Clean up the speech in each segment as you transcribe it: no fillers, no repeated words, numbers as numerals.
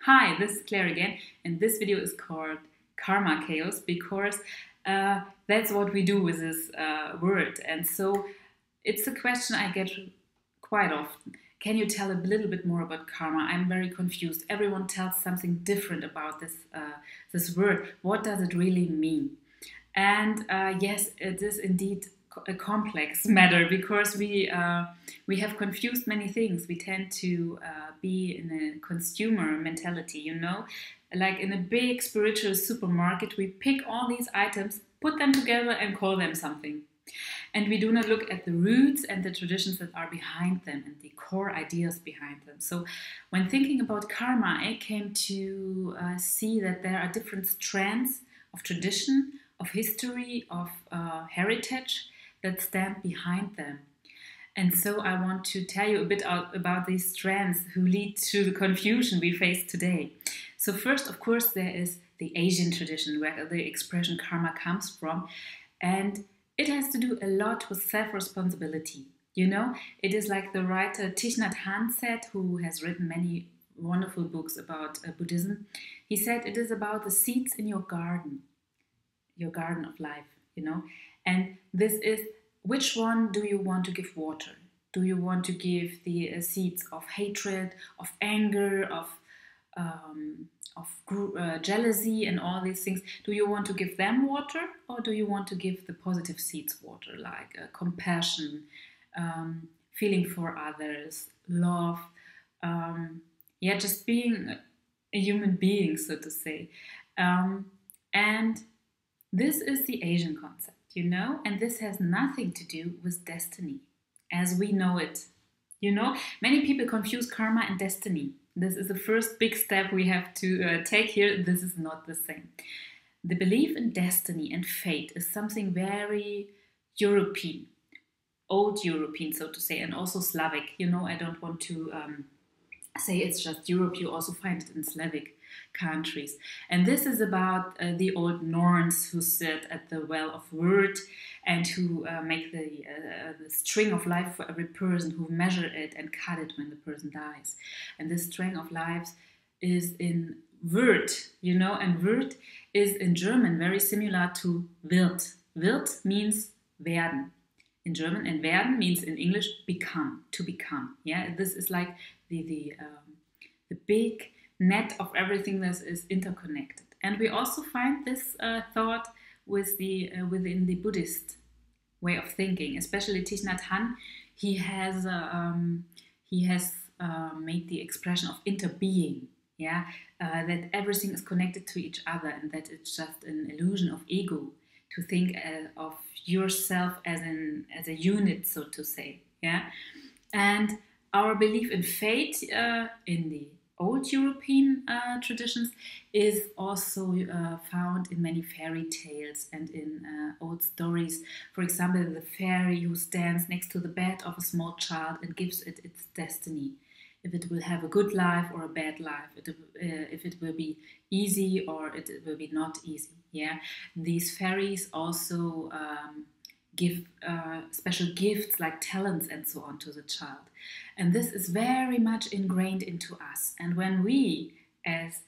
Hi, this is Claire again, and this video is called Karma Chaos because that's what we do with this word. And so it's a question I get quite often. Can you tell a little bit more about karma? I'm very confused. Everyone tells something different about this word. What does it really mean? And yes, it is indeed a complex matter because we have confused many things. We tend to be in a consumer mentality, like in a big spiritual supermarket. We pick all these items, put them together, and call them something. And we do not look at the roots and the traditions that are behind them and the core ideas behind them. So, when thinking about karma, I came to see that there are different strands of tradition, of history, of heritage that stand behind them. And so I want to tell you a bit about these strands who lead to the confusion we face today. So first, of course, there is the Asian tradition where the expression karma comes from. And it has to do a lot with self-responsibility. It is like the writer Thich Nhat Hanh said, who has written many wonderful books about Buddhism. He said it is about the seeds in your garden of life. And this is, which one do you want to give water? Do you want to give the seeds of hatred, of anger, of jealousy and all these things? Do you want to give them water, or do you want to give the positive seeds water, like compassion, feeling for others, love, just being a human being, so to say. And this is the Asian concept, and this has nothing to do with destiny as we know it. Many people confuse karma and destiny. This is the first big step we have to take here. This is not the same. The belief in destiny and fate is something very European, old European, so to say, and also Slavic. I don't want to say it's just Europe. You also find it in Slavic countries. And this is about the old Norns who sit at the well of word and who make the string of life for every person, who measure it and cut it when the person dies. And this string of lives is in word, and word is in German very similar to wird. Wird means werden in German, and werden means in English become, to become. Yeah, this is like the big net of everything that is interconnected. And we also find this thought with within the Buddhist way of thinking, especially Thich Nhat Hanh. He has made the expression of interbeing, that everything is connected to each other and that it's just an illusion of ego to think of yourself as a unit, so to say. And our belief in fate in the old European traditions is also found in many fairy tales and in old stories. For example, the fairy who stands next to the bed of a small child and gives it its destiny. If it will have a good life or a bad life, if it will be easy or it will be not easy. These fairies also give special gifts like talents and so on to the child. And this is very much ingrained into us. And when we, as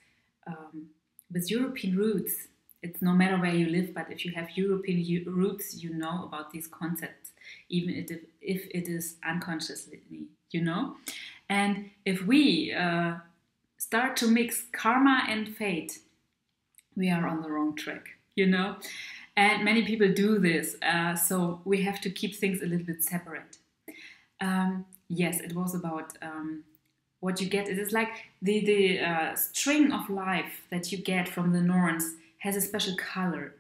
with European roots, it's no matter where you live, but if you have European roots, you know about these concepts, even if it is unconsciously, And if we start to mix karma and fate, we are on the wrong track, And many people do this, so we have to keep things a little bit separate. Yes, it was about what you get. It is like the string of life that you get from the Norns has a special color,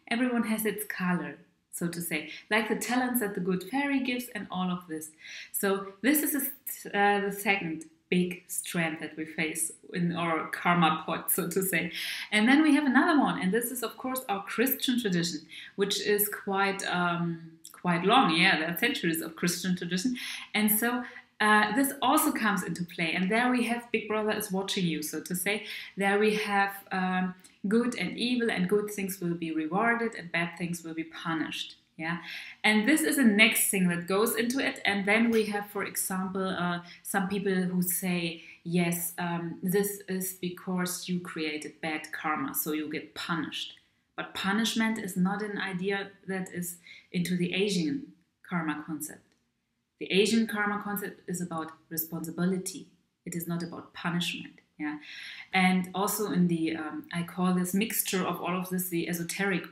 Everyone has its color, so to say, like the talents that the good fairy gives and all of this. So this is the second big strand that we face in our karma pot, so to say. And then we have another one, and this is of course our Christian tradition, which is quite long. There are centuries of Christian tradition. And so this also comes into play. And there we have Big Brother is watching you, so to say. There we have good and evil, and good things will be rewarded and bad things will be punished. Yeah, and this is the next thing that goes into it. And then we have, for example, some people who say, yes, this is because you created bad karma, so you get punished. But punishment is not an idea that is into the Asian karma concept. The Asian karma concept is about responsibility. It is not about punishment. Yeah, and also in the I call this mixture of all of this the esoteric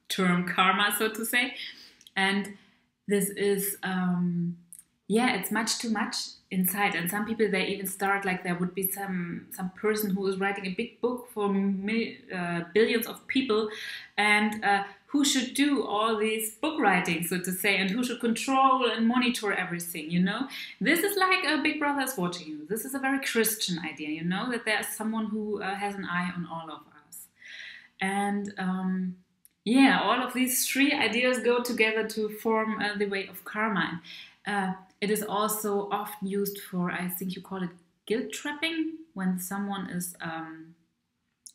term karma, so to say, and this is yeah, it's much too much inside. And some people, they even start like there would be some person who is writing a big book for billions of people, and who should do all these book writing, so to say, and who should control and monitor everything, you know. This is like a big brother is watching you. This is a very Christian idea, you know, that there's someone who has an eye on all of us. And yeah, all of these three ideas go together to form the way of karma. It is also often used for, I think you call it guilt trapping, when someone is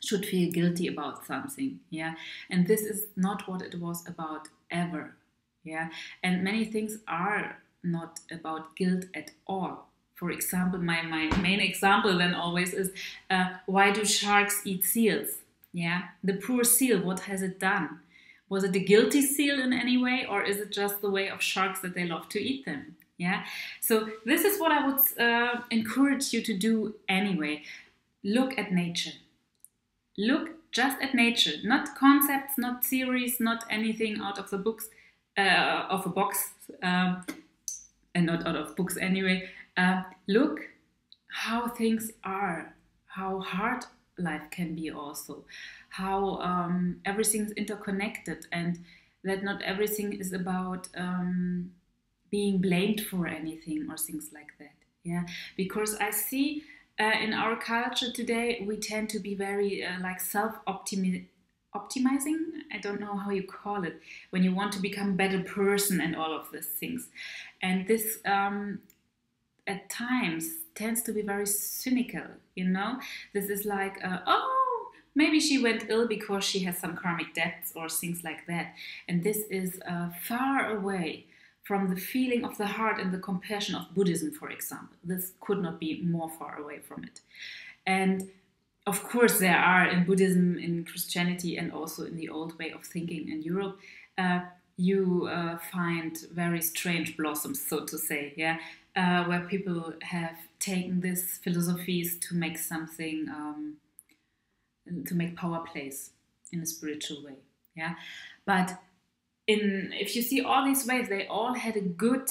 should feel guilty about something. Yeah, and this is not what it was about ever. Yeah, and many things are not about guilt at all. For example, my main example then always is why do sharks eat seals? Yeah, the poor seal, what has it done? Was it a guilty seal in any way, or is it just the way of sharks that they love to eat them? Yeah, so this is what I would encourage you to do anyway. Look at nature. Look just at nature, not concepts, not theories, not anything out of the books, of a box, and not out of books anyway. Look how things are, how hard life can be also, how everything's interconnected, and that not everything is about being blamed for anything or things like that. Yeah, because I see in our culture today we tend to be very like optimizing. I don't know how you call it, when you want to become a better person and all of these things. And this at times tends to be very cynical, you know. This is like oh, maybe she went ill because she has some karmic debts or things like that. And this is far away from the feeling of the heart and the compassion of Buddhism, for example. This could not be more far away from it. And of course, there are in Buddhism, in Christianity, and also in the old way of thinking in Europe, you find very strange blossoms, so to say, yeah, where people have taken these philosophies to make something, to make power plays in a spiritual way, yeah. But if you see all these ways, they all had a good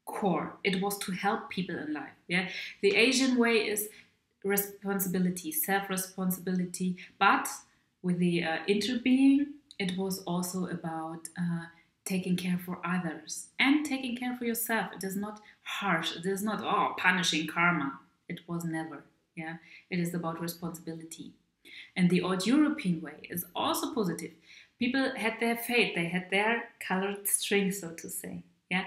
core. It was to help people in life. Yeah, the Asian way is responsibility, self-responsibility, but with the interbeing, it was also about taking care for others and taking care for yourself. It is not harsh. It is not punishing karma. It was never. Yeah, it is about responsibility. And the old European way is also positive. People had their fate, they had their colored string, so to say, yeah,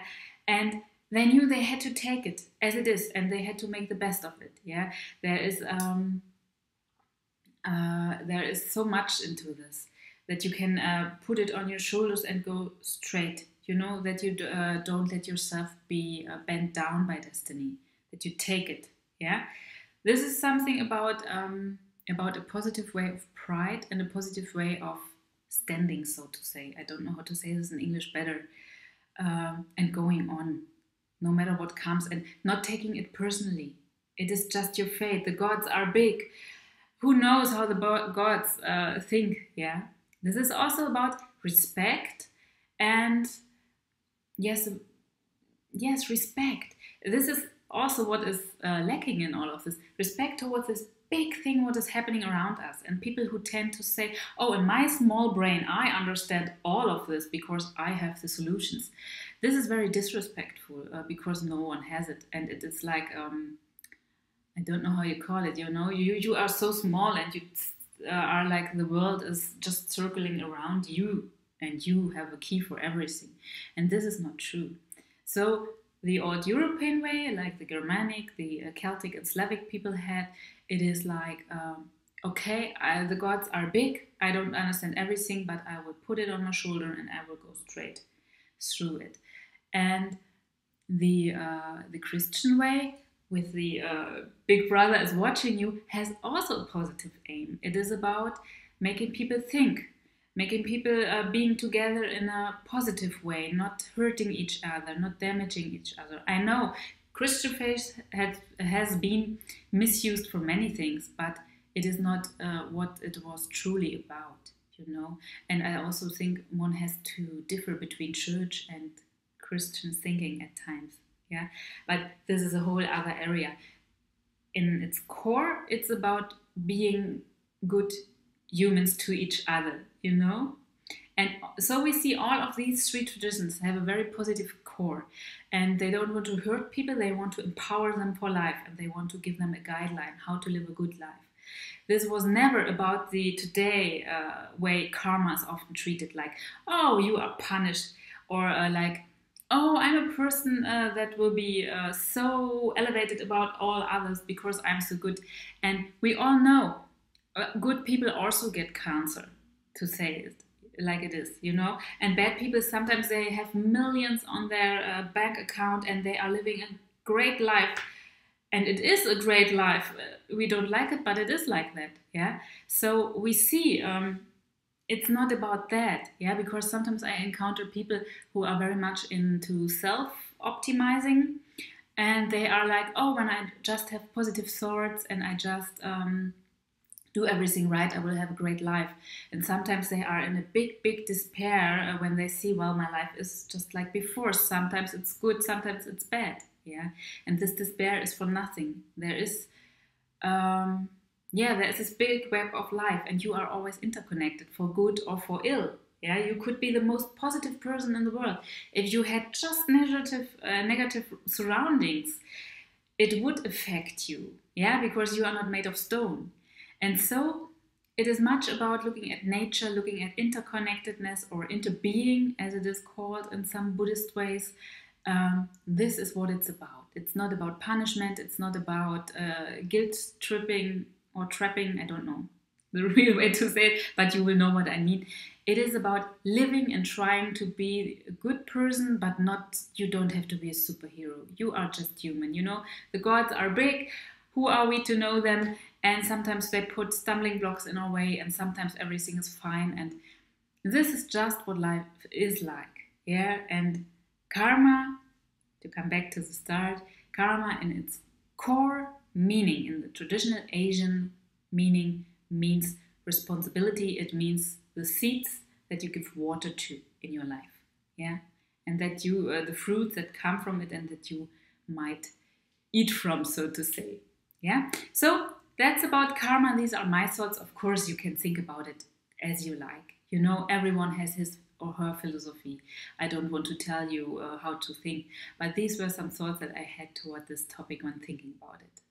and they knew they had to take it as it is, and they had to make the best of it. Yeah, there is so much into this that you can put it on your shoulders and go straight. You know, that you don't let yourself be bent down by destiny. That you take it. Yeah, this is something about a positive way of pride and a positive way of standing, so to say. I don't know how to say this in English better. And going on, no matter what comes, and not taking it personally. It is just your fate. The gods are big. Who knows how the gods think? Yeah. This is also about respect and yes, respect. This is also what is lacking in all of this. Respect towards this big thing what is happening around us, and people who tend to say, oh, in my small brain I understand all of this because I have the solutions. This is very disrespectful because no one has it, and it is like I don't know how you call it, you know, you are so small and you are like the world is just circling around you and you have a key for everything, and this is not true. So the old European way, like the Germanic, the Celtic and Slavic people had, it is like okay, the gods are big, I don't understand everything, but I will put it on my shoulder and I will go straight through it. And the Christian way, with the big brother is watching you, has also a positive aim. It is about making people think, making people being together in a positive way, not hurting each other, not damaging each other. I know Christian faith has been misused for many things, but it is not what it was truly about, you know. And I also think one has to differ between church and Christian thinking at times. Yeah, but this is a whole other area. In its core, it's about being good humans to each other, you know? And so we see all of these three traditions have a very positive core. And they don't want to hurt people, they want to empower them for life, and they want to give them a guideline how to live a good life. This was never about the today way karma is often treated, like, oh, you are punished, or like, oh, I'm a person that will be so elevated about all others because I'm so good. And we all know good people also get cancer, to say it like it is, you know. And bad people, sometimes they have millions on their bank account and they are living a great life. And it is a great life. We don't like it, but it is like that, yeah. So we see it's not about that, yeah, because sometimes I encounter people who are very much into self-optimizing, and they are like, oh, when I just have positive thoughts and I just do everything right, I will have a great life. And sometimes they are in a big despair when they see, well, my life is just like before. Sometimes it's good, sometimes it's bad, yeah. And this despair is for nothing. There is there's this big web of life, and you are always interconnected, for good or for ill. Yeah, you could be the most positive person in the world. If you had just negative surroundings, it would affect you. Yeah, because you are not made of stone. And so it is much about looking at nature, looking at interconnectedness, or interbeing, as it is called in some Buddhist ways. This is what it's about. It's not about punishment. It's not about guilt tripping or trapping. I don't know the real way to say it, but you will know what I mean. It is about living and trying to be a good person, but not, you don't have to be a superhero. You are just human, you know. The gods are big. Who are we to know them? And sometimes they put stumbling blocks in our way, and sometimes everything is fine. And this is just what life is like, yeah. And karma, to come back to the start, karma in its core meaning, in the traditional Asian meaning, means responsibility. It means the seeds that you give water to in your life, yeah, and that you the fruits that come from it and that you might eat from, so to say, yeah. So that's about karma. These are my thoughts. Of course, you can think about it as you like. You know, everyone has his or her philosophy. I don't want to tell you how to think, but these were some thoughts that I had toward this topic when thinking about it.